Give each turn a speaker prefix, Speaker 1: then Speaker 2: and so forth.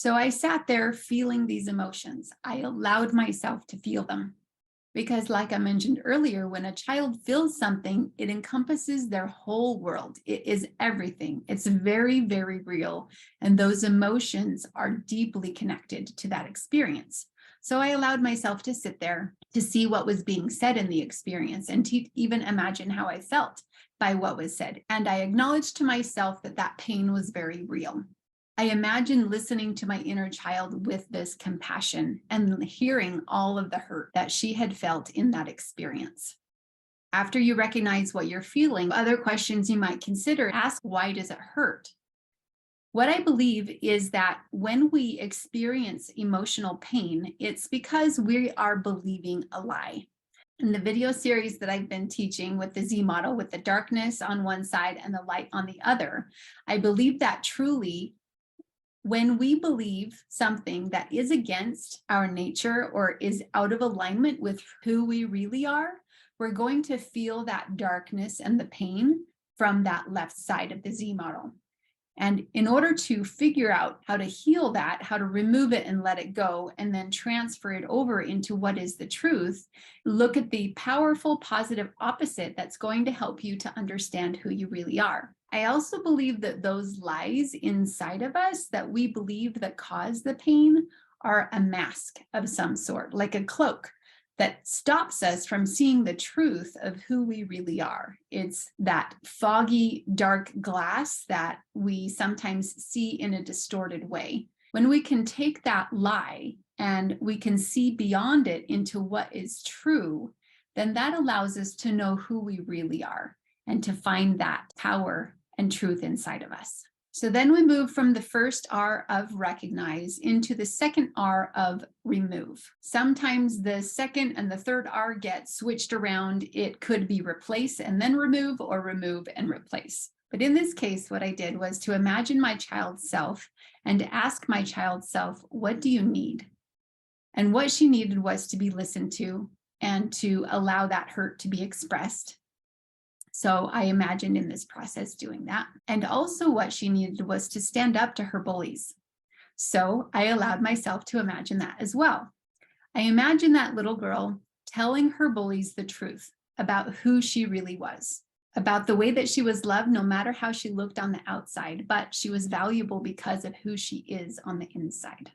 Speaker 1: So I sat there feeling these emotions. I allowed myself to feel them. Because, like I mentioned earlier, when a child feels something, it encompasses their whole world. It is everything. It's very, very real. And those emotions are deeply connected to that experience. So I allowed myself to sit there to see what was being said in the experience and to even imagine how I felt by what was said. And I acknowledged to myself that that pain was very real. I imagine listening to my inner child with this compassion and hearing all of the hurt that she had felt in that experience. After you recognize what you're feeling, other questions you might consider ask, why does it hurt? What I believe is that when we experience emotional pain, it's because we are believing a lie. In the video series that I've been teaching with the Z model, with the darkness on one side and the light on the other, I believe that truly when we believe something that is against our nature or is out of alignment with who we really are, we're going to feel that darkness and the pain from that left side of the Z model. And in order to figure out how to heal that, how to remove it and let it go, and then transfer it over into what is the truth, look at the powerful positive opposite that's going to help you to understand who you really are. I also believe that those lies inside of us that we believe that cause the pain are a mask of some sort, like a cloak that stops us from seeing the truth of who we really are. It's that foggy, dark glass that we sometimes see in a distorted way. When we can take that lie and we can see beyond it into what is true, then that allows us to know who we really are and to find that power and truth inside of us. So then we move from the first R of recognize into the second R of remove. Sometimes the second and the third R get switched around. It could be replace and then remove, or remove and replace. But in this case, what I did was to imagine my child's self and to ask my child's self, what do you need? And what she needed was to be listened to and to allow that hurt to be expressed. So I imagined in this process doing that. And also what she needed was to stand up to her bullies. So I allowed myself to imagine that as well. I imagined that little girl telling her bullies the truth about who she really was, about the way that she was loved no matter how she looked on the outside, but she was valuable because of who she is on the inside.